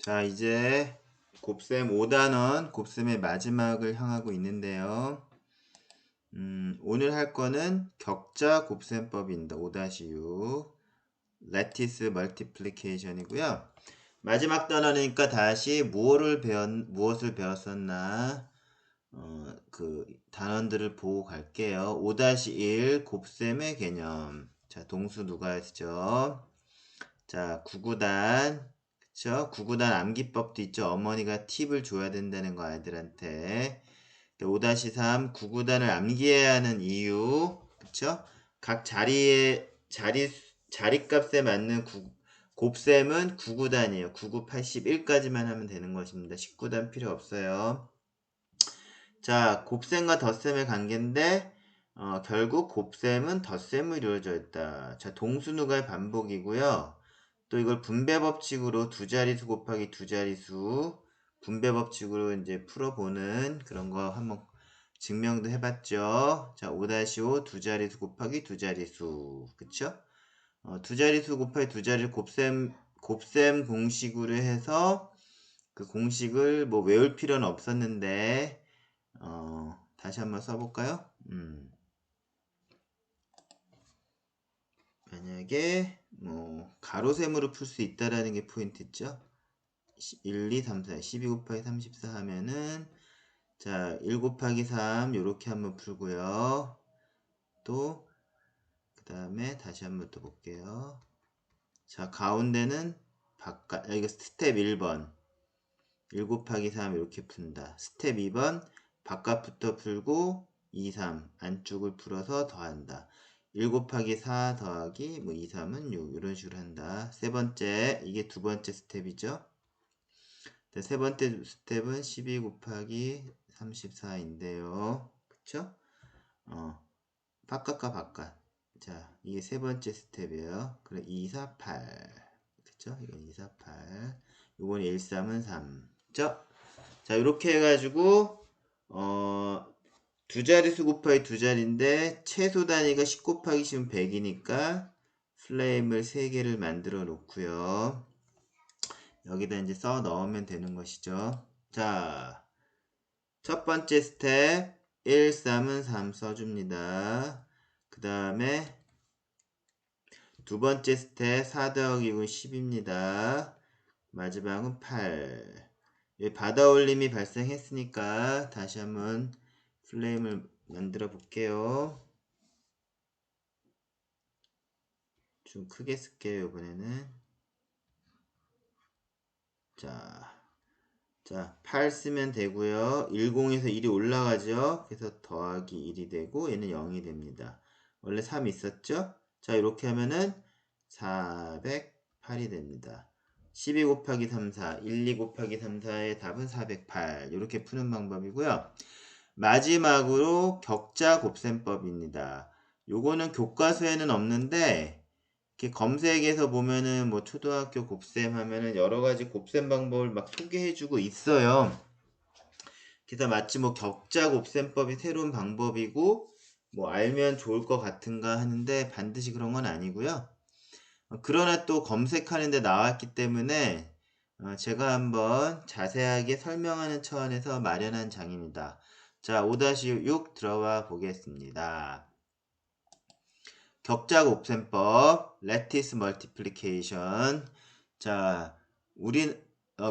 자, 이제 곱셈 5단원, 곱셈의 마지막을 향하고 있는데요. 오늘 할 거는 격자 곱셈법입니다. 5-6 레티스 멀티플리케이션이고요. 마지막 단원이니까 다시 무엇을 배웠었나 그 단원들을 보고 갈게요. 5-1 곱셈의 개념. 자, 동수 누가 했죠? 자, 구구단, 그쵸? 구구단 암기법도 있죠. 어머니가 팁을 줘야 된다는 거 아이들한테. 5-3 구구단을 암기해야 하는 이유, 그쵸? 각 자리값에 맞는 곱셈은 9구단이에요. 9, 81까지만 하면 되는 것입니다. 19단 필요 없어요. 자, 곱셈과 덧셈의 관계인데 결국 곱셈은 덧셈을 이루어져 있다. 자, 동수누가의 반복이고요. 또 이걸 분배 법칙으로 두 자릿수 곱하기 두 자릿수 분배 법칙으로 이제 풀어보는 그런 거 한번 증명도 해봤죠. 자, 5-5 두 자릿수 곱하기 두 자릿수, 그쵸? 두 자릿수 곱하기 두 자릿수 곱셈 공식으로 해서 그 공식을 뭐 외울 필요는 없었는데 다시 한번 써볼까요? 만약에 뭐 가로셈으로 풀 수 있다라는 게 포인트죠. 1, 2, 3, 4, 12 곱하기 34 하면은 자, 1 곱하기 3 요렇게 한번 풀고요. 또 그 다음에 다시 한번 또 볼게요. 자, 가운데는 바깥 이거 스텝 1번 1 곱하기 3 이렇게 푼다. 스텝 2번 바깥부터 풀고 2, 3 안쪽을 풀어서 더한다. 1 곱하기 4 더하기 뭐 2, 3은 6 이런 식으로 한다. 세 번째 이게 두 번째 스텝이죠. 세 번째 스텝은 12 곱하기 34인데요. 그쵸? 바깥과 바깥. 자, 이게 세 번째 스텝이에요. 그래, 2, 4, 8. 그쵸? 이건 2, 4, 8. 요건 1, 3은 3. 그쵸? 자, 이렇게 해가지고, 두 자릿수 곱하기 두 자리인데, 최소 단위가 10 곱하기 10은 100이니까, 플레임을 3개를 만들어 놓고요. 여기다 이제 써 넣으면 되는 것이죠. 자, 첫 번째 스텝 1, 3은 3 써줍니다. 그 다음에 두 번째 스텝 4 더하기 6은 10입니다. 마지막은 8. 받아올림이 발생했으니까 다시 한번 플레임을 만들어 볼게요. 좀 크게 쓸게요, 이번에는. 자, 8 쓰면 되고요. 10에서 1이 올라가죠. 그래서 더하기 1이 되고 얘는 0이 됩니다. 원래 3 있었죠? 자, 이렇게 하면은 408이 됩니다. 12 곱하기 3, 4, 1, 2 곱하기 3, 4의 답은 408. 이렇게 푸는 방법이고요. 마지막으로 격자 곱셈법입니다. 요거는 교과서에는 없는데 이렇게 검색해서 보면은 뭐 초등학교 곱셈 하면은 여러 가지 곱셈 방법을 막 소개해주고 있어요. 그래서 마치 뭐 격자 곱셈법이 새로운 방법이고 뭐 알면 좋을 것 같은가 하는데 반드시 그런 건 아니고요. 그러나 또 검색하는데 나왔기 때문에 제가 한번 자세하게 설명하는 차원에서 마련한 장입니다. 자, 5-6 들어와 보겠습니다. 격자 곱셈법, 레티스 멀티플리케이션. 자,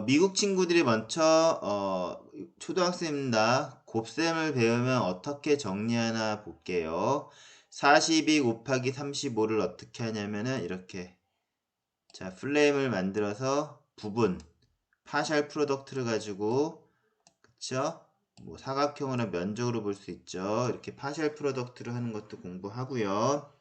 미국 친구들이 먼저 초등학생입니다. 곱셈을 배우면 어떻게 정리하나 볼게요. 42 곱하기 35를 어떻게 하냐면은 이렇게 자, 플레임을 만들어서 부분 파셜 프로덕트를 가지고 그쵸? 뭐 사각형으로 면적으로 볼 수 있죠. 이렇게 파셜 프로덕트를 하는 것도 공부하고요.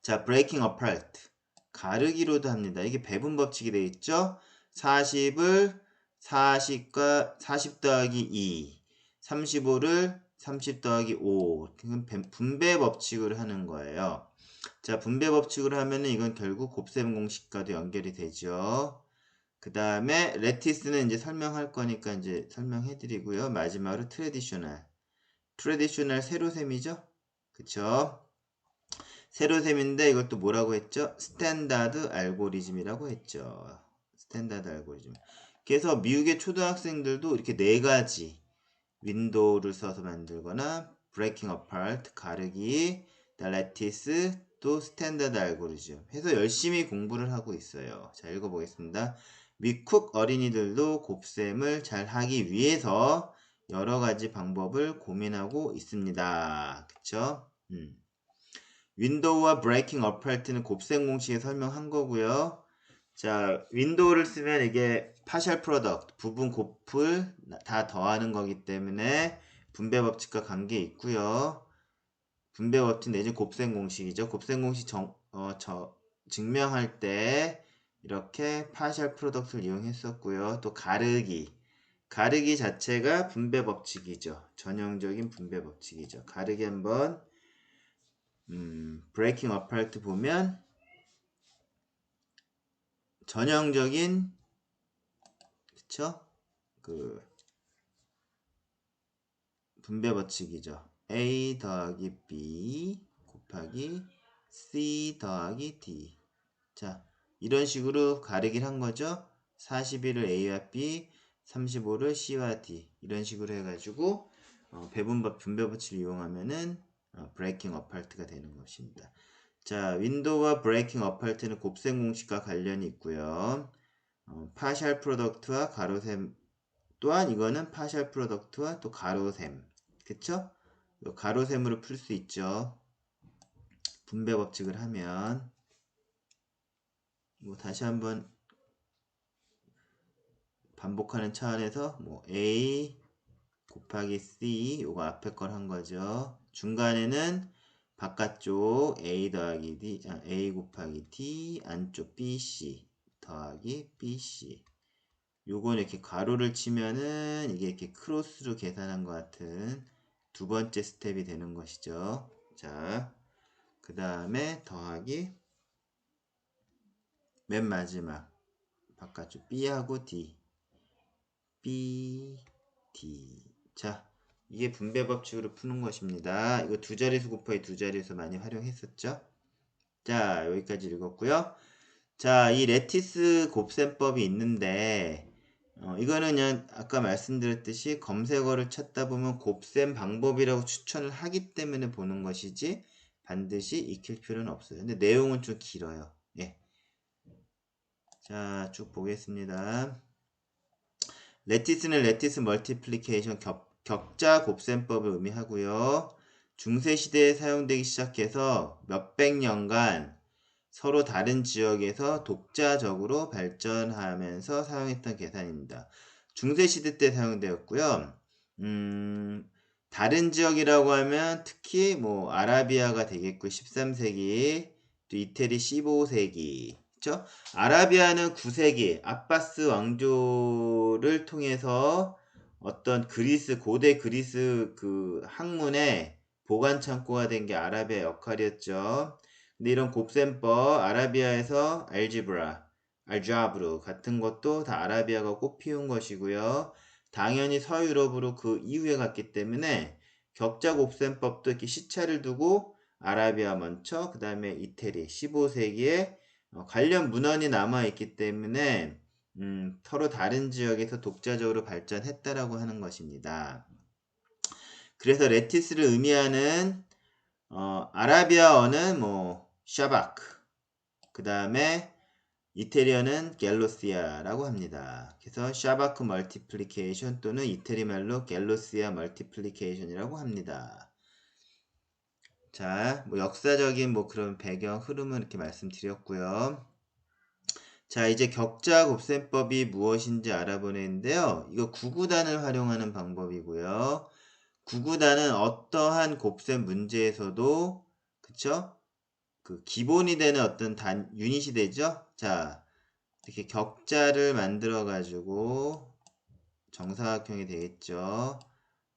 자, breaking apart. 가르기로도 합니다. 이게 배분 법칙이 되어 있죠? 40을 40 더하기 2, 35를 30 더하기 5. 분배 법칙으로 하는 거예요. 자, 분배 법칙으로 하면은 이건 결국 곱셈 공식과도 연결이 되죠. 그 다음에 레티스는 이제 설명할 거니까 이제 설명해 드리고요. 마지막으로 트레디셔널 세로셈이죠? 그쵸? 세로셈인데 이것도 뭐라고 했죠? 스탠다드 알고리즘이라고 했죠. 스탠다드 알고리즘. 그래서 미국의 초등학생들도 이렇게 네 가지 윈도우를 써서 만들거나 브레이킹 어파트, 가르기, 레티스, 또 스탠다드 알고리즘 해서 열심히 공부를 하고 있어요. 자, 읽어보겠습니다. 미쿡 어린이들도 곱셈을 잘 하기 위해서 여러 가지 방법을 고민하고 있습니다. 그쵸? 윈도우와 브레이킹 어파트는 곱셈 공식에 설명한 거고요. 자, 윈도우를 쓰면 이게 파셜 프로덕트, 부분 곱을 다 더하는 거기 때문에 분배 법칙과 관계 있고요. 분배 법칙 내지 곱셈 공식이죠. 곱셈 공식 증명할 때 이렇게 파셜 프로덕트를 이용했었고요. 또 가르기 자체가 분배 법칙이죠. 전형적인 분배 법칙이죠. 가르기 한번 브레이킹 어파트 보면 전형적인 그쵸? 그 분배 법칙이죠. A 더하기 B 곱하기 C 더하기 D. 자, 이런 식으로 가르기를 한 거죠. 41을 A와 B, 35를 C와 D. 이런 식으로 해가지고 배분법 분배 법칙을 이용하면은 브레이킹 어파트가 되는 것입니다. 자, 윈도우와 브레이킹 어파트는 곱셈 공식과 관련이 있고요. 파셜 프로덕트와 가로셈 또한 이거는 파셜 프로덕트와 또 가로셈 그쵸? 가로셈으로 풀 수 있죠. 분배 법칙을 하면 뭐 다시 한번 반복하는 차원에서 뭐 A 곱하기 C 요거 앞에 걸 한 거죠. 중간에는 바깥쪽 A 더하기 D A 곱하기 D 안쪽 BC 더하기 BC 요건 이렇게 가로를 치면은 이게 이렇게 크로스로 계산한 것 같은 두 번째 스텝이 되는 것이죠. 자, 그 다음에 더하기 맨 마지막 바깥쪽 B하고 D B, D. 자, 이게 분배 법칙으로 푸는 것입니다. 이거 두 자릿수 곱하기 두 자릿수 많이 활용했었죠? 자, 여기까지 읽었고요. 자, 이 레티스 곱셈법이 있는데 이거는 그냥 아까 말씀드렸듯이 검색어를 찾다 보면 곱셈 방법이라고 추천을 하기 때문에 보는 것이지 반드시 익힐 필요는 없어요. 근데 내용은 좀 길어요. 예. 자, 쭉 보겠습니다. 레티스는 레티스 멀티플리케이션 격자 곱셈법을 의미하고요. 중세시대에 사용되기 시작해서 몇백 년간 서로 다른 지역에서 독자적으로 발전하면서 사용했던 계산입니다. 중세시대 때 사용되었고요. 다른 지역이라고 하면 특히 뭐 아라비아가 되겠고 13세기, 또 이태리 15세기, 그렇죠? 아라비아는 9세기 아바스 왕조를 통해서 어떤 그리스 고대 그리스 그 학문의 보관 창고가 된 게 아라비아 역할이었죠. 근데 이런 곱셈법 아라비아에서 알자브루 같은 것도 다 아라비아가 꽃피운 것이고요. 당연히 서유럽으로 그 이후에 갔기 때문에 격자 곱셈법도 이렇게 시차를 두고 아라비아 먼저 그 다음에 이태리 15세기에 관련 문헌이 남아있기 때문에 서로 다른 지역에서 독자적으로 발전했다라고 하는 것입니다. 그래서 레티스를 의미하는 아라비아어는 뭐 샤바크 그 다음에 이태리어는 갤로시아라고 합니다. 그래서 샤바크 멀티플리케이션 또는 이태리 말로 갤로시아 멀티플리케이션이라고 합니다. 자, 뭐 역사적인 뭐 그런 배경 흐름은 이렇게 말씀드렸고요. 자, 이제 격자 곱셈법이 무엇인지 알아보는데요. 이거 구구단을 활용하는 방법이고요. 구구단은 어떠한 곱셈 문제에서도 그쵸? 그 기본이 되는 어떤 유닛이 되죠. 자, 이렇게 격자를 만들어 가지고 정사각형이 되겠죠.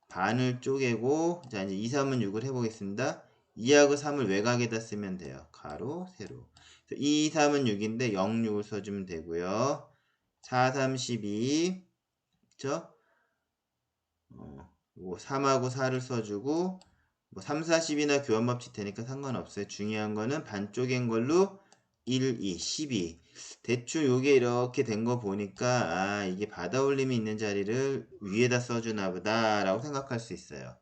반을 쪼개고 자 이제 2, 3은 6을 해보겠습니다. 2하고 3을 외곽에다 쓰면 돼요. 가로, 세로. 2, 3은 6인데 0, 6을 써주면 되고요. 4, 3, 12 그쵸? 3하고 4를 써주고 뭐 3, 40이나 교환법칙 되니까 상관없어요. 중요한 거는 반 쪼갠 걸로 1, 2, 12. 대충 요게 이렇게 된 거 보니까, 아, 이게 받아올림이 있는 자리를 위에다 써주나 보다, 라고 생각할 수 있어요.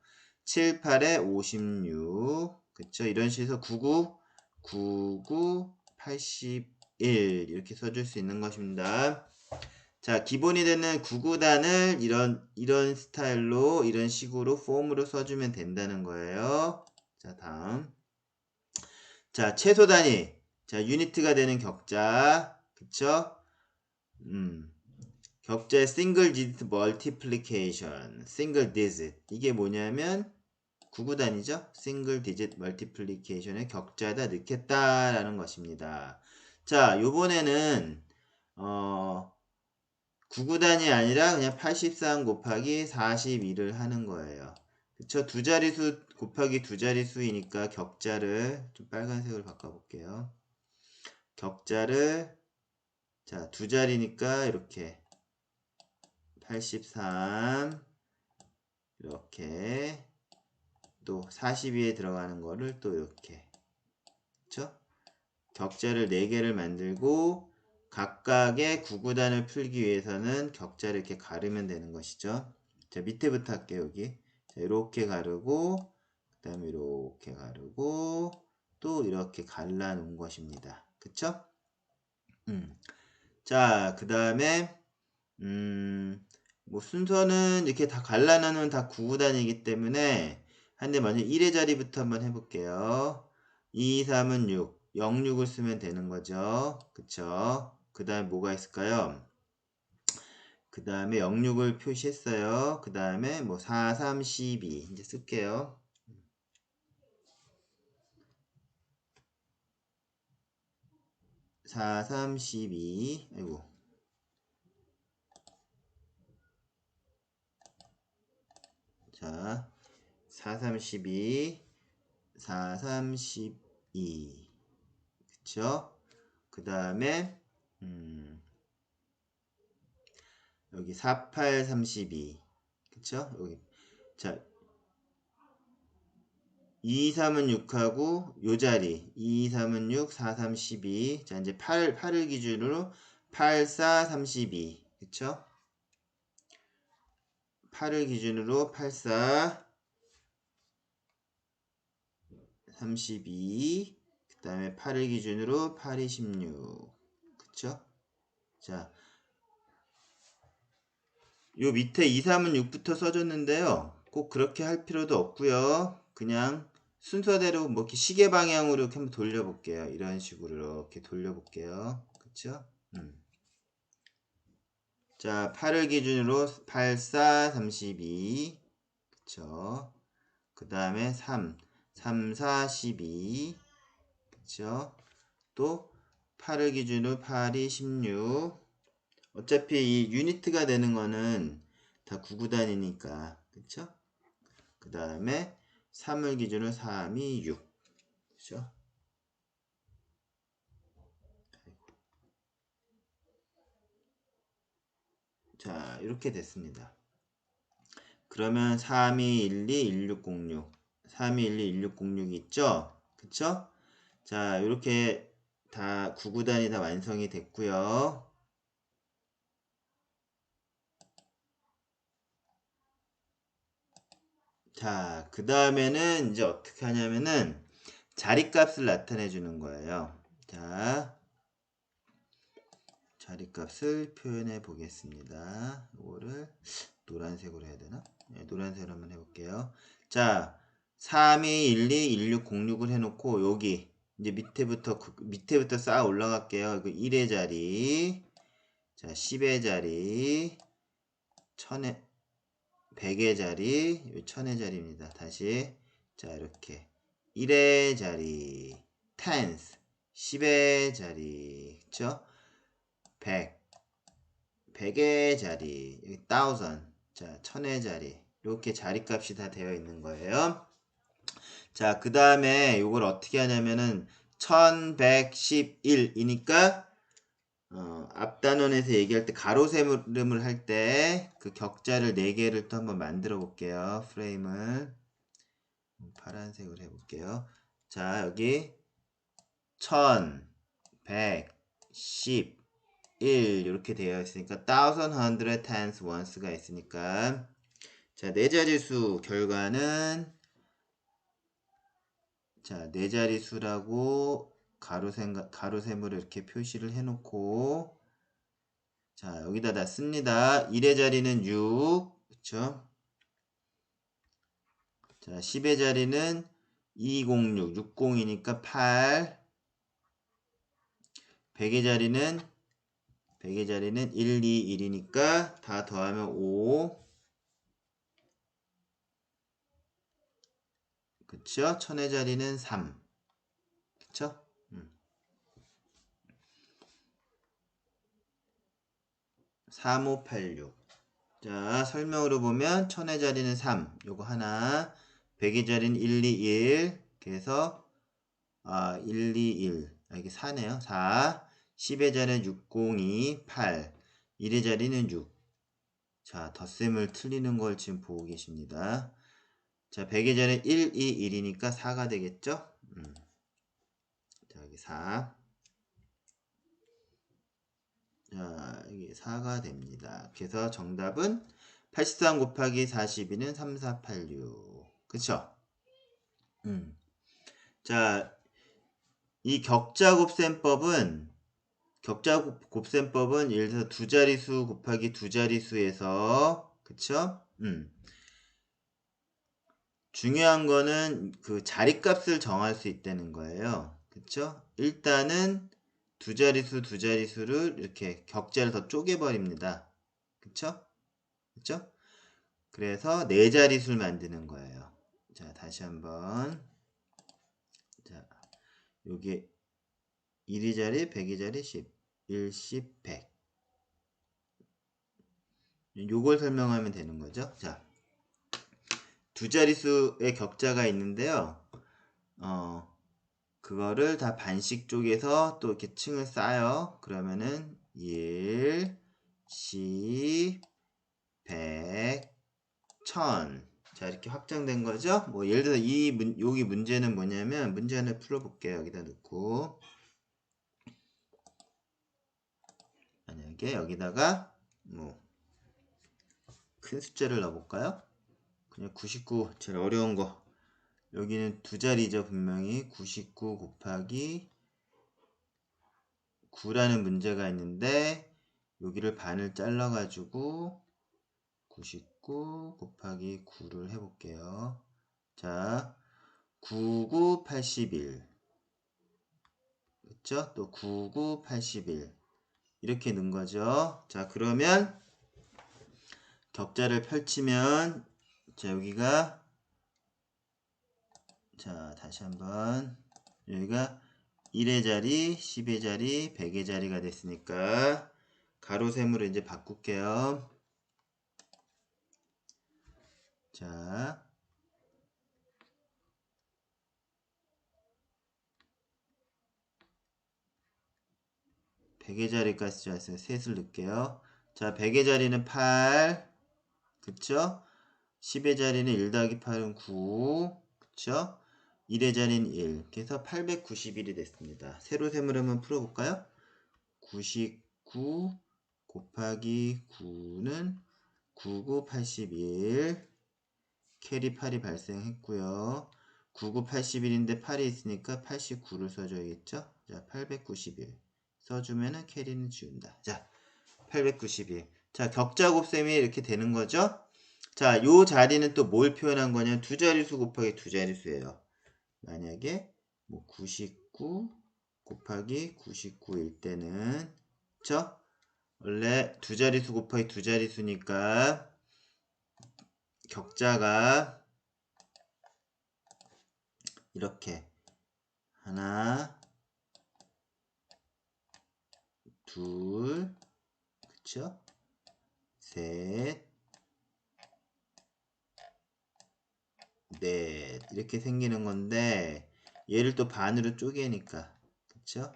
7, 8에 56. 그쵸? 이런 식으로 99, 99, 81. 이렇게 써줄 수 있는 것입니다. 자, 기본이 되는 구구단을 이런 스타일로, 이런 식으로, 폼으로 써주면 된다는 거예요. 자, 다음. 자, 최소 단위. 자, 유니트가 되는 격자. 그쵸? 격자의 single digit multiplication. single digit. 이게 뭐냐면, 구구단위죠? single digit multiplication의 격자에다 넣겠다라는 것입니다. 자, 요번에는, 9구단이 아니라 그냥 83 곱하기 42를 하는 거예요. 그쵸? 두 자릿수 곱하기 두 자릿수이니까 격자를 좀 빨간색으로 바꿔볼게요. 격자를 자, 두 자리니까 이렇게 83 이렇게 또 42에 들어가는 거를 또 이렇게 그쵸? 격자를 4개를 만들고 각각의 9구단을 풀기 위해서는 격자를 이렇게 가르면 되는 것이죠. 자, 밑에부터 할게요, 여기. 자, 이렇게 가르고, 그 다음에 이렇게 가르고, 또 이렇게 갈라 놓은 것입니다. 그쵸? 자, 그 다음에, 뭐 순서는 이렇게 다 갈라 놓으면 다 9구단이기 때문에, 한데 먼저 1의 자리부터 한번 해볼게요. 2, 3은 6. 0, 6을 쓰면 되는 거죠. 그쵸? 그 다음에 뭐가 있을까요? 그 다음에 0, 6을 표시했어요. 그 다음에 뭐 4, 3, 12. 이제 쓸게요. 4, 3, 12. 아이고. 자, 4, 3, 12. 4, 3, 12. 그쵸? 그 다음에, 여기 4, 8, 32. 그쵸? 여기. 자, 2, 3은 6하고, 요 자리. 2, 3은 6, 4, 3, 12. 자, 이제 8을 기준으로 8, 4, 32. 그쵸? 8을 기준으로 8, 4, 32. 그 다음에 8을 기준으로 8, 26. 그쵸? 자, 요 밑에 2, 3은 6부터 써줬는데요. 꼭 그렇게 할 필요도 없고요. 그냥 순서대로 뭐 이렇게 시계 방향으로 이렇게 한번 돌려볼게요. 이런 식으로 이렇게 돌려볼게요. 그쵸? 자, 8을 기준으로 8, 4, 32. 그쵸? 그 다음에 3, 3, 4, 12. 그쵸? 또 8을 기준으로 8이 16. 어차피 이 유니트가 되는 거는 다 9구단이니까. 그쵸? 그 다음에 3을 기준으로 3이 6. 그쵸? 자, 이렇게 됐습니다. 그러면 3212 1606 3212 1606 있죠? 그쵸? 자, 이렇게 다 9구단이 다 완성이 됐고요. 자, 그 다음에는 이제 어떻게 하냐면은 자리값을 나타내 주는 거예요. 자, 자리값을 표현해 보겠습니다. 이거를 노란색으로 해야 되나? 네, 노란색으로 한번 해볼게요. 자, 3212 1606을 해놓고 여기 이제 밑에부터 쌓아 올라갈게요. 이거 1의 자리, 자 10의 자리, 1000의 100의 자리, 1000의 자리입니다. 다시 자 이렇게 1의 자리, tens, 10의 자리, 그쵸? 100, 100의 자리, 여기 thousand, 자 1000의 자리, 이렇게 자리값이 다 되어 있는 거예요. 자, 그 다음에 이걸 어떻게 하냐면은 1111이니까 앞 단원에서 얘기할 때 가로 세름을 할 때 그 격자를 4개를 또 한번 만들어 볼게요. 프레임을 파란색으로 해볼게요. 자, 여기 1000, 100, 10, 1 이렇게 되어 있으니까 1000, 100, tens, ones가 있으니까 자, 네 자릿수 결과는 자, 네 자릿수라고 가로세모를 이렇게 표시를 해놓고 자, 여기다 다 씁니다. 1의 자리는 6, 그쵸? 자, 10의 자리는 206, 60이니까 8, 100의 자리는 1, 2, 1이니까 다 더하면 5, 그쵸? 1000의 자리는 3, 그쵸? 3586. 자, 설명으로 보면 1000의 자리는 3, 요거 하나, 100의 자리는 1, 2, 1, 그래서 1, 2, 1, 이게 4네요. 4, 10의 자리는 6, 0, 2, 8, 1의 자리는 6. 자, 덧셈을 틀리는 걸 지금 보고 계십니다. 자, 100의 자리는 1, 2, 1이니까 4가 되겠죠? 자, 여기 4. 자, 이게 4가 됩니다. 그래서 정답은 83 곱하기 42는 3486. 그쵸? 자, 이 격자곱셈법은 예를 들어서 두 자릿수 곱하기 두 자릿수에서 그쵸? 중요한 거는 그 자리값을 정할 수 있다는 거예요. 그쵸? 일단은 두 자릿수를 이렇게 격자를 더 쪼개버립니다. 그쵸? 그쵸? 그래서 네 자릿수를 만드는 거예요. 자, 다시 한번. 자, 요게 1의 자리, 100의 자리, 10. 1, 10, 100. 요걸 설명하면 되는 거죠. 자, 두 자릿수의 격자가 있는데요. 그거를 다 반씩 쪼개서 또 이렇게 층을 쌓아요. 그러면은 1, 10, 100, 1000. 자, 이렇게 확장된 거죠. 뭐 예를 들어서 여기 문제는 뭐냐면 문제 하나 풀어볼게요. 여기다 넣고 만약에 여기다가 뭐 큰 숫자를 넣어볼까요? 그냥 99, 제일 어려운 거. 여기는 두 자리죠. 분명히 99 곱하기 9라는 문제가 있는데 여기를 반을 잘라가지고 99 곱하기 9를 해볼게요. 자, 99, 81. 그쵸? 또 99, 81. 이렇게 넣은 거죠. 자, 그러면 격자를 펼치면 자, 여기가 자, 다시 한번 여기가 1의 자리, 10의 자리, 100의 자리가 됐으니까 가로셈으로 이제 바꿀게요. 자, 100의 자리까지 왔어요. 셋을 넣을게요. 자, 100의 자리는 8. 그쵸? 10의 자리는 1 더하기 8은 9. 그쵸? 1의 자리는 1. 그래서 891이 됐습니다. 세로 셈을 한번 풀어볼까요? 99 곱하기 9는 99, 81. 캐리 8이 발생했고요. 99, 81인데 8이 있으니까 89를 써줘야겠죠? 자, 891. 써주면은 캐리는 지운다. 자, 891. 자, 격자 곱셈이 이렇게 되는 거죠? 자, 요 자리는 또 뭘 표현한 거냐면 두 자릿수 곱하기 두 자릿수예요. 만약에 뭐 99 곱하기 99일 때는 그쵸? 원래 두 자릿수 곱하기 두 자릿수니까 격자가 이렇게 하나 둘 그쵸? 셋 넷 이렇게 생기는 건데 얘를 또 반으로 쪼개니까 그쵸?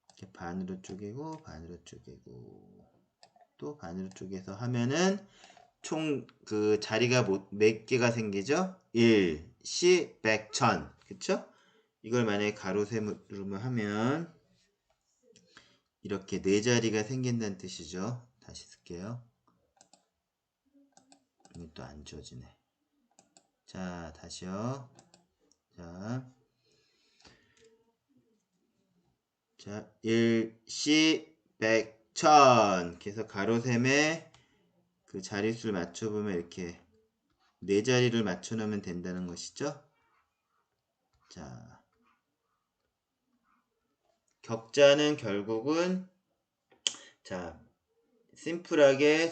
이렇게 반으로 쪼개고 반으로 쪼개고 또 반으로 쪼개서 하면은 총 그 자리가 몇 개가 생기죠? 1, 10, 100, 1000 그쵸? 이걸 만약에 가로세로만 하면 이렇게 네 자리가 생긴다는 뜻이죠. 다시 쓸게요. 이게 또 안 지워지네. 자, 다시요. 자, 일시, 백, 천. 그래서 가로셈에 그 자릿수를 맞춰보면 이렇게 네 자리를 맞춰놓으면 된다는 것이죠. 자, 격자는 결국은 자, 심플하게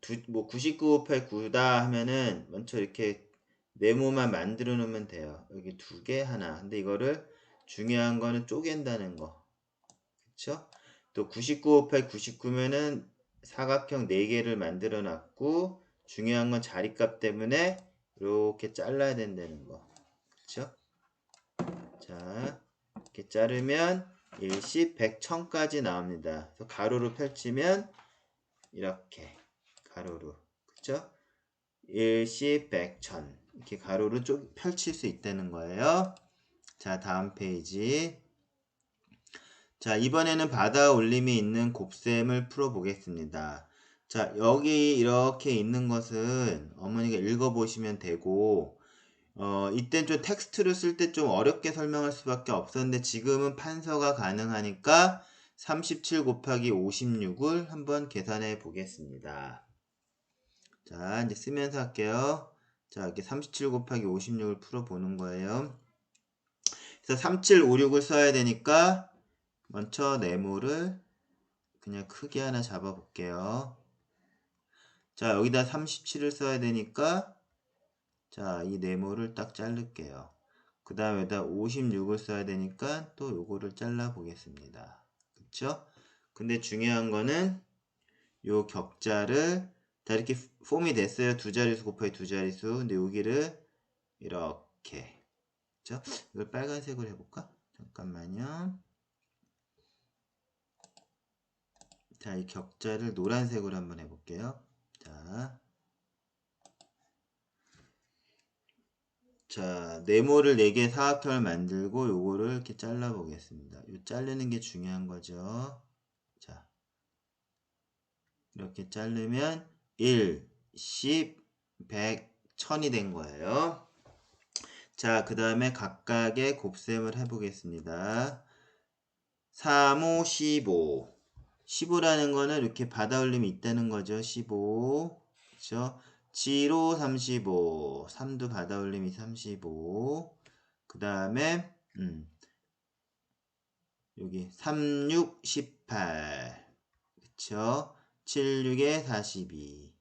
99, 8, 9다 하면은 먼저 이렇게 네모만 만들어 놓으면 돼요. 여기 두 개, 하나. 근데 이거를 중요한 거는 쪼갠다는 거. 그쵸? 또 99, 8, 99면은 사각형 4개를 만들어 놨고 중요한 건 자리값 때문에 이렇게 잘라야 된다는 거. 그쵸? 자, 이렇게 자르면 일시, 백, 천까지 나옵니다. 그래서 가로로 펼치면 이렇게 가로로, 그쵸? 일시, 백, 천 이렇게 가로로 펼칠 수 있다는 거예요. 자, 다음 페이지. 자, 이번에는 받아 올림이 있는 곱셈을 풀어 보겠습니다. 자, 여기 이렇게 있는 것은 어머니가 읽어 보시면 되고 이땐 좀 텍스트로 쓸 때 좀 어렵게 설명할 수밖에 없었는데 지금은 판서가 가능하니까 37 곱하기 56을 한번 계산해 보겠습니다. 자, 이제 쓰면서 할게요. 자, 이렇게 37 곱하기 56을 풀어보는 거예요. 그래서 3756을 써야 되니까 먼저 네모를 그냥 크게 하나 잡아 볼게요. 자, 여기다 37을 써야 되니까 자, 이 네모를 딱 자를게요. 그 다음에 여기다 56을 써야 되니까 또 요거를 잘라 보겠습니다. 그쵸? 근데 중요한 거는 요 격자를 다 이렇게 폼이 됐어요. 두 자릿수 곱하기 두 자릿수. 근데 여기를 이렇게, 그쵸? 이걸 빨간색으로 해볼까? 잠깐만요. 자, 이 격자를 노란색으로 한번 해볼게요. 자, 네모를 4개 사각형을 만들고 요거를 이렇게 잘라 보겠습니다. 요 자르는 게 중요한 거죠. 자, 이렇게 자르면 1, 10, 100, 1000이 된 거예요. 자, 그 다음에 각각의 곱셈을 해보겠습니다. 3, 5, 15. 15라는 거는 이렇게 받아 올림이 있다는 거죠. 15. 그쵸? 7, 5, 35. 3도 받아 올림이 35. 그 다음에, 여기 3, 6, 18. 그쵸? 7, 6에 42.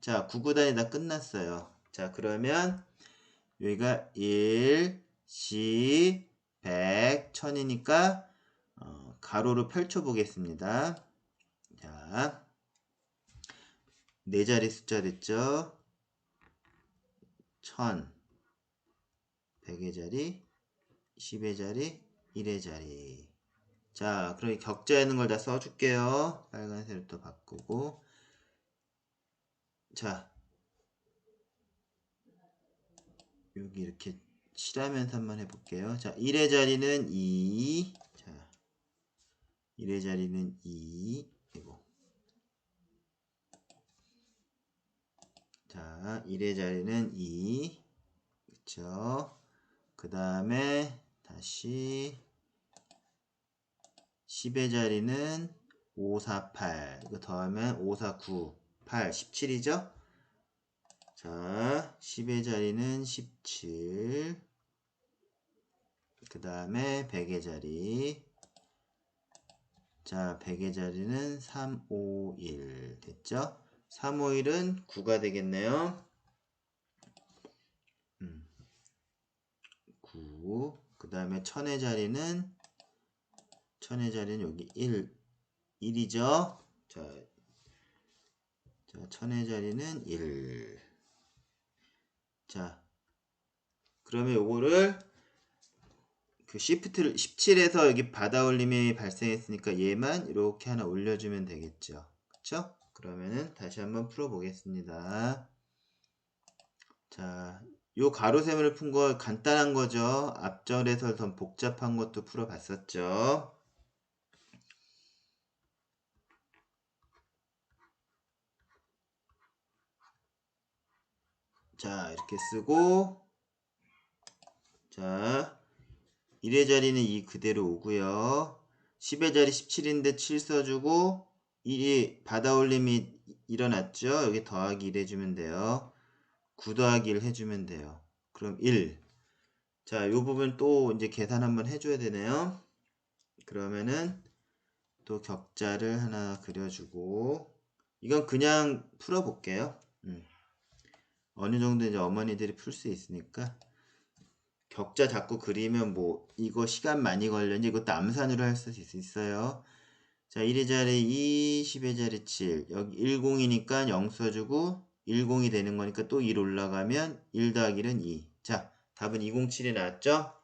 자, 9구단이 다 끝났어요. 자, 그러면 여기가 1, 10, 100, 1000이니까 가로로 펼쳐 보겠습니다. 자, 네 자리 숫자 됐죠? 1000, 100의 자리, 10의 자리, 1의 자리. 자, 그럼 격자 있는 걸 다 써줄게요. 빨간색으로 또 바꾸고. 자, 여기 이렇게 칠하면서 한번 해볼게요. 자, 1의 자리는 2. 자, 1의 자리는 2. 이고. 자, 1의 자리는 2. 그쵸? 그 다음에 다시 10의 자리는 5, 4, 8. 이거 더하면 5, 4, 9, 8, 17이죠? 자, 10의 자리는 17. 그 다음에 100의 자리. 자, 100의 자리는 3, 5, 1. 됐죠? 3, 5, 1은 9가 되겠네요. 9. 그 다음에 1000의 자리는 여기 1이죠? 자, 1000의 자리는 1. 자, 그러면 요거를 그 시프트를 17에서 여기 받아 올림이 발생했으니까 얘만 이렇게 하나 올려주면 되겠죠. 그쵸? 그러면은 다시 한번 풀어보겠습니다. 자, 요 가로셈을 푼 거 간단한 거죠. 앞절에서 더 복잡한 것도 풀어봤었죠. 자, 이렇게 쓰고, 자, 1의 자리는 2 그대로 오고요. 10의 자리 17인데 7 써주고 1이 받아올림이 일어났죠. 여기 더하기 1 해주면 돼요. 9 더하기 1 해주면 돼요. 그럼 1. 자, 요 부분 또 이제 계산 한번 해줘야 되네요. 그러면은 또 격자를 하나 그려주고, 이건 그냥 풀어볼게요. 어느 정도 이제 어머니들이 풀 수 있으니까. 격자 자꾸 그리면 뭐 이거 시간 많이 걸렸니? 이것도 암산으로 할 수 있어요. 자, 1의 자리 2, 10의 자리 7. 여기 10이니까 0 써주고 10이 되는 거니까 또 1 올라가면 1 더하기 1은 2. 자, 답은 207이 나왔죠?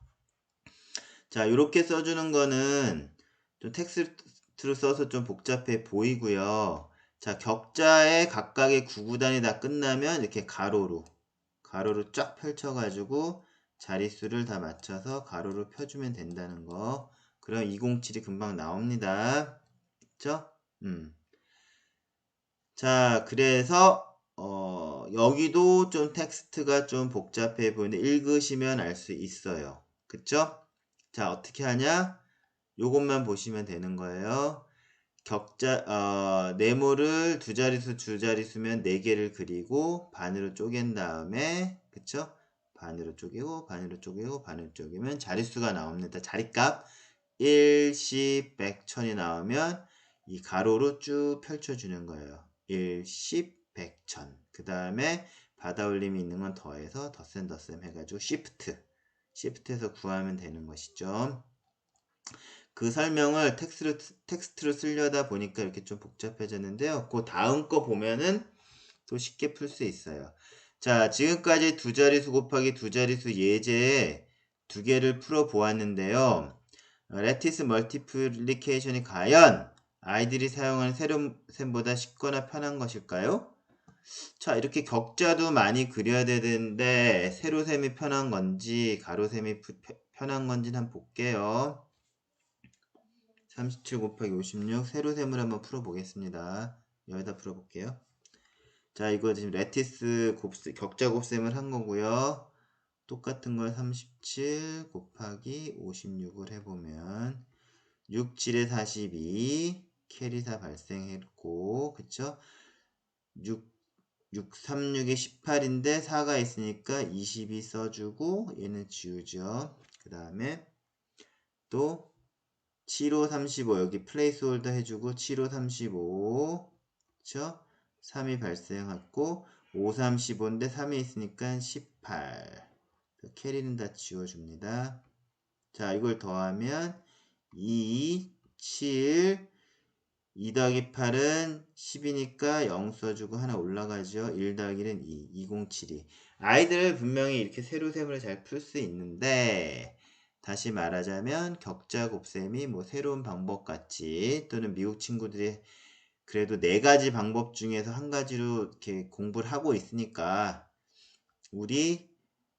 자, 이렇게 써주는 거는 좀 텍스트로 써서 좀 복잡해 보이고요. 자, 격자의 각각의 구구단이 다 끝나면 이렇게 가로로 쫙 펼쳐가지고 자릿수를 다 맞춰서 가로로 펴주면 된다는 거. 그럼 207이 금방 나옵니다. 그쵸? 자, 그래서 여기도 좀 텍스트가 좀 복잡해 보이는데 읽으시면 알 수 있어요. 그쵸? 자, 어떻게 하냐? 요것만 보시면 되는 거예요. 네모를 두 자릿수면 4개를 그리고 반으로 쪼갠 다음에, 그쵸? 반으로 쪼개고, 반으로 쪼개고, 반으로 쪼개면 자릿수가 나옵니다. 자릿값 1, 10, 100, 1000이 나오면 이 가로로 쭉 펼쳐주는 거예요. 1, 10, 100, 1000. 그 다음에 받아올림이 있는 건 더해서 덧셈 해가지고 시프트해서 구하면 되는 것이죠. 그 설명을 텍스트로 쓰려다 보니까 이렇게 좀 복잡해졌는데요. 그 다음 거 보면은 또 쉽게 풀 수 있어요. 자, 지금까지 두 자릿수 곱하기 두 자릿수 예제 2개를 풀어 보았는데요. 레티스 멀티플리케이션이 과연 아이들이 사용하는 세로셈보다 쉽거나 편한 것일까요? 자, 이렇게 격자도 많이 그려야 되는데 세로셈이 편한 건지 가로셈이 편한 건지 한번 볼게요. 37 곱하기 56 세로셈을 한번 풀어보겠습니다. 여기다 풀어볼게요. 자, 이거 지금 레티스 격자 곱셈을 한 거고요. 똑같은 걸 37 곱하기 56을 해보면 6, 7에 42 캐리사 발생했고, 그쵸? 6, 36에 18인데 4가 있으니까 22 써주고 얘는 지우죠. 그 다음에 또 7, 5, 35 여기 플레이스 홀더 해주고 7, 5, 35 그쵸? 3이 발생했고 5, 3, 15인데 3이 있으니까 18 캐리는 다 지워줍니다. 자, 이걸 더하면 2, 7 2 더하기 8은 10이니까 0 써주고 하나 올라가죠. 1 더하기 1은 2, 207이. 아이들 분명히 이렇게 세로셈을 잘 풀 수 있는데 다시 말하자면 격자 곱셈이 뭐 새로운 방법 같이 또는 미국 친구들이 그래도 4가지 방법 중에서 한 가지로 이렇게 공부를 하고 있으니까 우리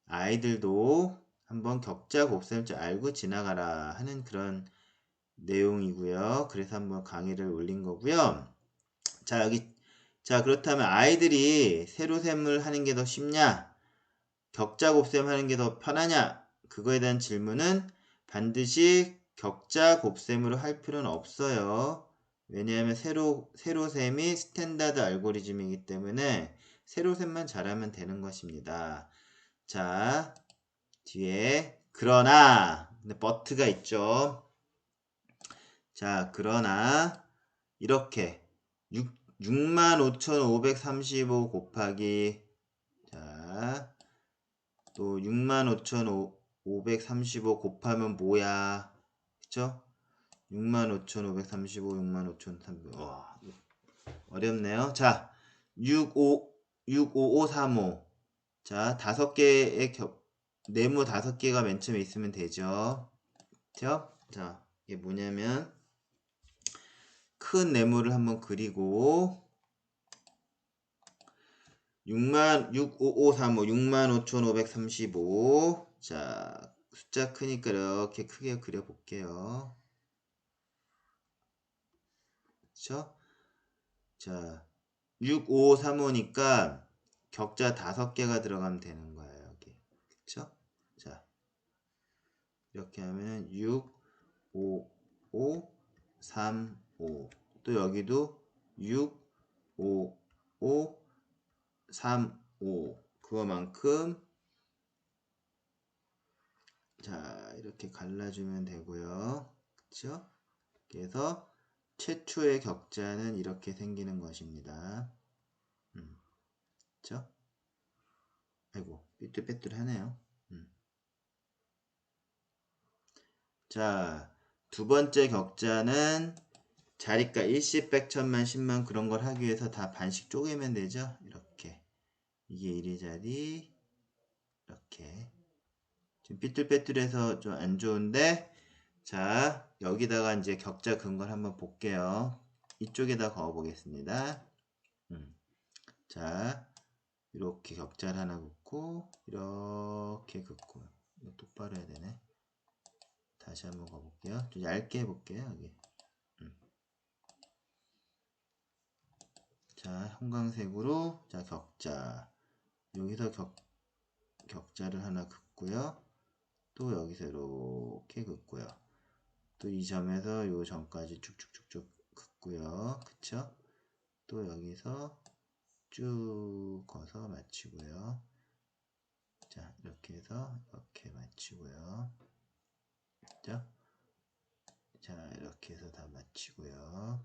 아이들도 한번 격자 곱셈을 좀 알고 지나가라 하는 그런 내용이고요. 그래서 한번 강의를 올린 거고요. 자, 그렇다면 아이들이 세로셈을 하는 게 더 쉽냐? 격자 곱셈 하는 게 더 편하냐? 그거에 대한 질문은 반드시 격자 곱셈으로 할 필요는 없어요. 왜냐하면 세로셈이 스탠다드 알고리즘이기 때문에 세로셈만 잘하면 되는 것입니다. 자, 뒤에 그러나 근데 but가 있죠. 자, 그러나 이렇게 65,535 곱하기 자, 또 65,535 곱하면 뭐야? 그쵸? 65,535, 65,300. 와, 어렵네요. 자, 65535. 자, 5개의 네모 5개가 맨 처음에 있으면 되죠. 그쵸? 자, 이게 뭐냐면 큰 네모를 한번 그리고 65535 65,535 자, 숫자 크니까 이렇게 크게 그려볼게요. 그쵸? 자, 6535니까 격자 5개가 들어가면 되는 거예요. 여기. 그쵸? 자, 이렇게 하면 6, 5, 5, 3, 5. 또 여기도 6, 5, 5, 3, 5. 그거만큼 자, 이렇게 갈라주면 되고요. 그쵸? 그래서 최초의 격자는 이렇게 생기는 것입니다. 그쵸? 아이고, 삐뚤빼뚤하네요. 자, 두 번째 격자는 자리가 일십, 백, 천만, 십만 그런 걸 하기 위해서 다 반씩 쪼개면 되죠? 이렇게. 이게 1의 자리, 이렇게. 지금 삐뚤빼뚤해서 좀 안 좋은데, 자, 여기다가 이제 격자 근 걸 한번 볼게요. 이쪽에다 그어 보겠습니다. 자, 이렇게 격자를 하나 긋고, 이렇게 긋고. 이거 똑바로 해야 되네. 다시 한번 가볼게요. 좀 얇게 해볼게요, 여기. 자, 형광색으로, 자, 격자. 여기서 격자를 하나 긋고요. 또 여기서 이렇게 긋고요. 또 이 점에서 요 점까지 쭉쭉쭉쭉 긋고요. 그쵸? 또 여기서 쭉 거서 마치고요. 자, 이렇게 해서 이렇게 마치고요. 그죠? 자, 이렇게 해서 다 마치고요.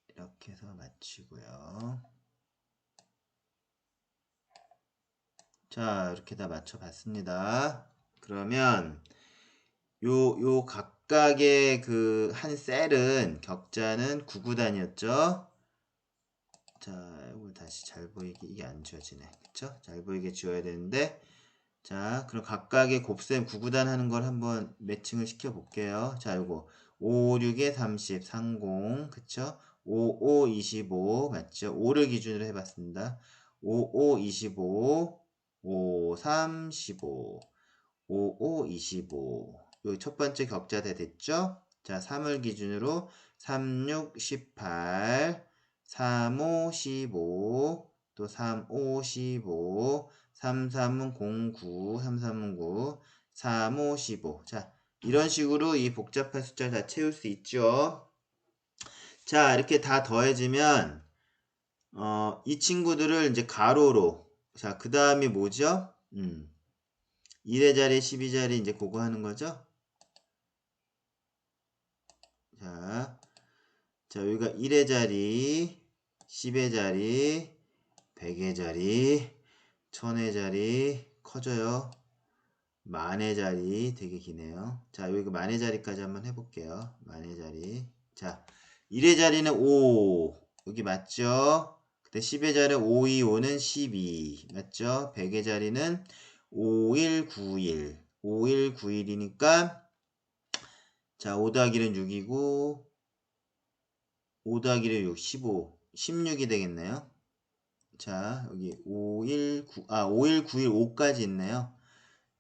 이렇게 해서 마치고요. 자, 이렇게 다 맞춰봤습니다. 그러면 요 각각의 그 한 셀은 격자는 9구단이었죠. 자, 이걸 다시 잘 보이게 이게 안 지워지네. 그쵸? 잘 보이게 지워야 되는데 자, 그럼 각각의 곱셈 9구단 하는 걸 한번 매칭을 시켜 볼게요. 자, 요거 5, 6에 30, 30, 그쵸? 5, 5, 25, 맞죠? 5를 기준으로 해봤습니다. 5, 5, 25, 5, 3, 15, 5, 5, 25. 요 첫 번째 격자 다 됐죠? 자, 3을 기준으로 3, 6, 18, 3, 5, 15, 또 3, 5, 15, 3, 3은 09, 3, 3은 9, 3, 5, 15. 자, 이런 식으로 이 복잡한 숫자를 다 채울 수 있죠. 자, 이렇게 다 더해지면, 이 친구들을 이제 가로로. 자, 그 다음이 뭐죠? 1의 자리, 12 자리 이제 그거 하는 거죠. 자, 여기가 1의 자리, 10의 자리, 100의 자리, 1000의 자리, 커져요. 만의 자리 되게 기네요. 자, 여기 만의 자리까지 한번 해볼게요. 만의 자리. 자, 1의 자리는 5. 여기 맞죠? 그때 10의 자리는 5, 2, 5는 12. 맞죠? 100의 자리는 5, 1, 9, 1. 5, 1, 9, 1이니까 자, 5 더하기는 6이고 5 더하기는 6, 15. 16이 되겠네요. 자, 여기 5, 1, 9, 5, 1, 9, 1, 5까지 있네요.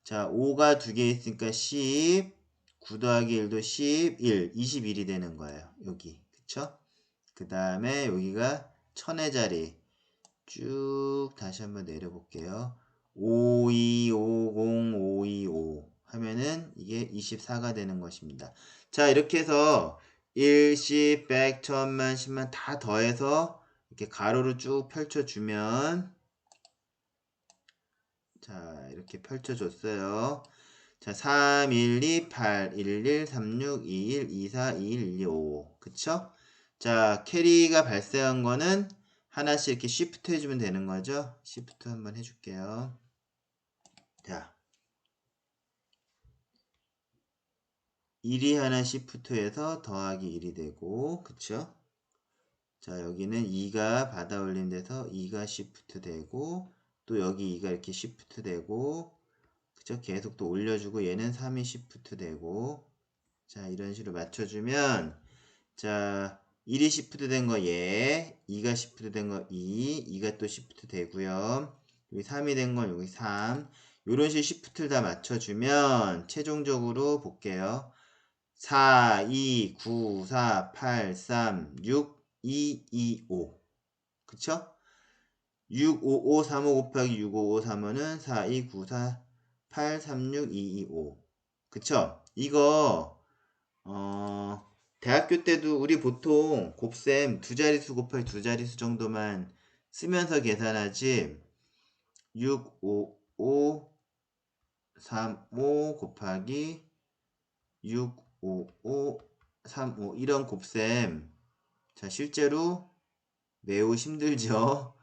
자, 5가 2개 있으니까 10, 9 더하기 1도 11, 21이 되는 거예요. 여기. 그쵸? 그 다음에 여기가 1000의 자리. 쭉 다시 한번 내려볼게요. 5, 2, 5, 0, 5, 2, 5 하면은 이게 24가 되는 것입니다. 자, 이렇게 해서 1, 10, 100, 1000만, 10만 다 더해서 이렇게 가로로 쭉 펼쳐주면 자, 이렇게 펼쳐줬어요. 자, 3, 1, 2, 8, 1, 1, 3, 6, 2, 1, 2, 4, 2, 1, 2, 5. 그쵸? 자, 캐리가 발생한 거는 하나씩 이렇게 시프트 해주면 되는 거죠? 시프트 한번 해줄게요. 자, 1이 하나 시프트해서 더하기 1이 되고, 그쵸? 자, 여기는 2가 받아 올린 데서 2가 시프트 되고, 또 여기 2가 이렇게 시프트 되고, 그쵸? 계속 또 올려주고, 얘는 3이 시프트 되고, 자, 이런 식으로 맞춰주면, 자, 1이 시프트 된 거 얘, 2가 시프트 된 거 2가 또 시프트 되고요. 여기 3이 된 건 여기 3. 요런 식으로 시프트를 다 맞춰주면 최종적으로 볼게요. 4, 2, 9, 4, 8, 3, 6, 2, 2, 5. 그쵸? 655355 곱하기 6553은 4294 836225. 그쵸? 이거 대학교 때도 우리 보통 곱셈 두 자릿수 곱하기 두 자릿수 정도만 쓰면서 계산하지 65535 곱하기 65535 이런 곱셈 자 실제로 매우 힘들죠.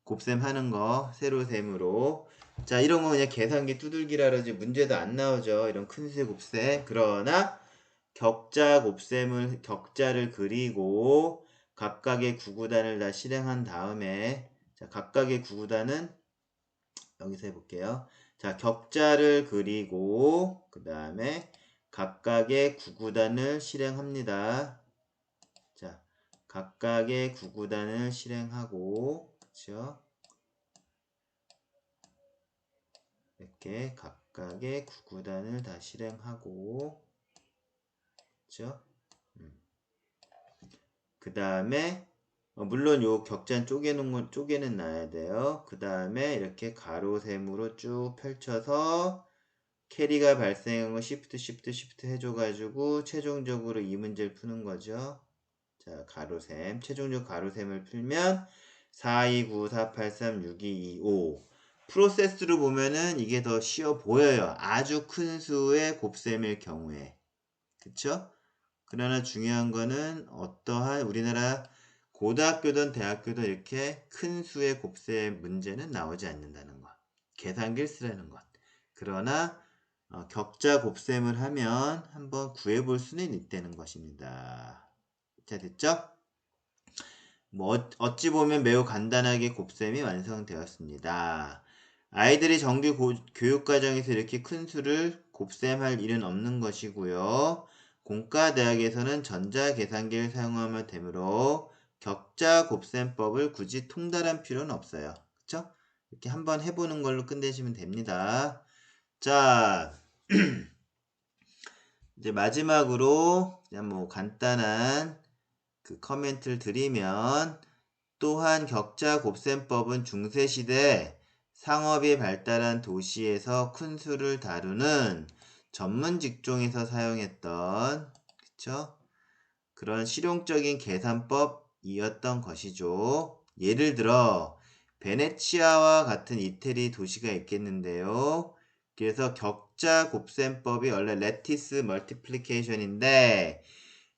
곱셈 하는 거 세로셈으로 자 이런 거 그냥 계산기 두들기라 그러지 문제도 안 나오죠. 이런 큰 수의 곱셈 그러나 격자를 그리고 각각의 구구단을 다 실행한 다음에 자 각각의 구구단은 여기서 해볼게요. 자 격자를 그리고 그 다음에 각각의 구구단을 실행합니다. 자 각각의 구구단을 실행하고 그렇죠? 이렇게 각각의 구구단을 다 실행하고 그렇죠? 그 다음에 물론 요 격자는 쪼개는 놔야 돼요. 그 다음에 이렇게 가로셈으로 쭉 펼쳐서 캐리가 발생한 거 shift 해줘가지고 최종적으로 이 문제를 푸는 거죠. 자 가로셈 최종적 가로셈을 풀면 4294836225 프로세스로 보면은 이게 더 쉬워 보여요. 아주 큰 수의 곱셈일 경우에 그쵸? 그러나 중요한 거는 어떠한 우리나라 고등학교든 대학교든 이렇게 큰 수의 곱셈 문제는 나오지 않는다는 것. 계산기를 쓰라는 것. 그러나 격자 곱셈을 하면 한번 구해볼 수는 있다는 것입니다. 자 됐죠? 뭐 어찌 보면 매우 간단하게 곱셈이 완성되었습니다. 아이들이 정규 교육과정에서 이렇게 큰 수를 곱셈할 일은 없는 것이고요. 공과대학에서는 전자계산기를 사용하면 되므로 격자 곱셈법을 굳이 통달할 필요는 없어요. 그쵸? 이렇게 한번 해보는 걸로 끝내시면 됩니다. 자, 이제 마지막으로 그냥 뭐 간단한 그 커멘트를 드리면 또한 격자 곱셈법은 중세시대 상업이 발달한 도시에서 큰 수를 다루는 전문 직종에서 사용했던 그쵸? 그런 실용적인 계산법이었던 것이죠. 예를 들어 베네치아와 같은 이태리 도시가 있겠는데요. 그래서 격자 곱셈법이 원래 레티스 멀티플리케이션인데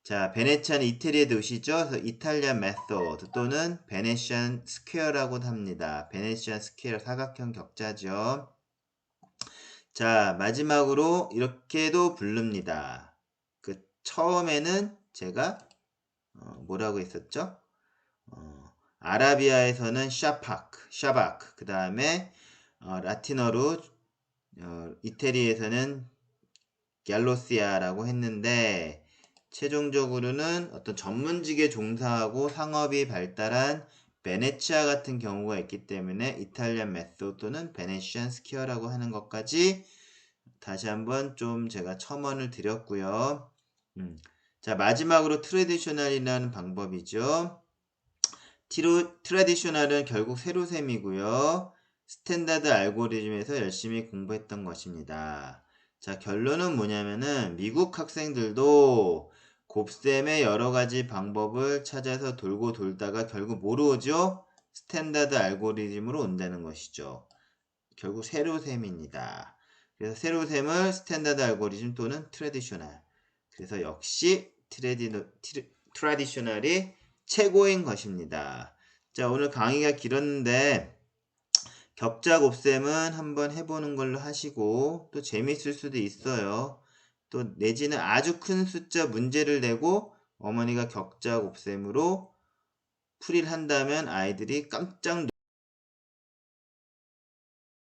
자, 베네치아는 이태리의 도시죠. 그래서 이탈리안 메소드 또는 베네시안 스퀘어라고도 합니다. 베네시안 스퀘어 사각형 격자죠. 자, 마지막으로 이렇게도 부릅니다. 그 처음에는 제가 뭐라고 했었죠? 아라비아에서는 샤바크, 그 다음에 라틴어로 이태리에서는 갤로시아라고 했는데 최종적으로는 어떤 전문직에 종사하고 상업이 발달한 베네치아 같은 경우가 있기 때문에 이탈리안 메소드는 베네시안 스퀘어라고 하는 것까지 다시 한번 좀 제가 첨언을 드렸고요. 자 마지막으로 트레디셔널이라는 방법이죠. 트레디셔널은 결국 세로셈이고요. 스탠다드 알고리즘에서 열심히 공부했던 것입니다. 자, 결론은 뭐냐면은 미국 학생들도 곱셈의 여러 가지 방법을 찾아서 돌고 돌다가 결국 뭐로 오죠? 스탠다드 알고리즘으로 온다는 것이죠. 결국 세로셈입니다. 그래서 세로셈을 스탠다드 알고리즘 또는 트레디셔널. 그래서 역시 트레디셔널이 최고인 것입니다. 자, 오늘 강의가 길었는데 격자 곱셈은 한번 해보는 걸로 하시고 또 재밌을 수도 있어요. 또 내지는 아주 큰 숫자 문제를 내고 어머니가 격자 곱셈으로 풀이를 한다면 아이들이 깜짝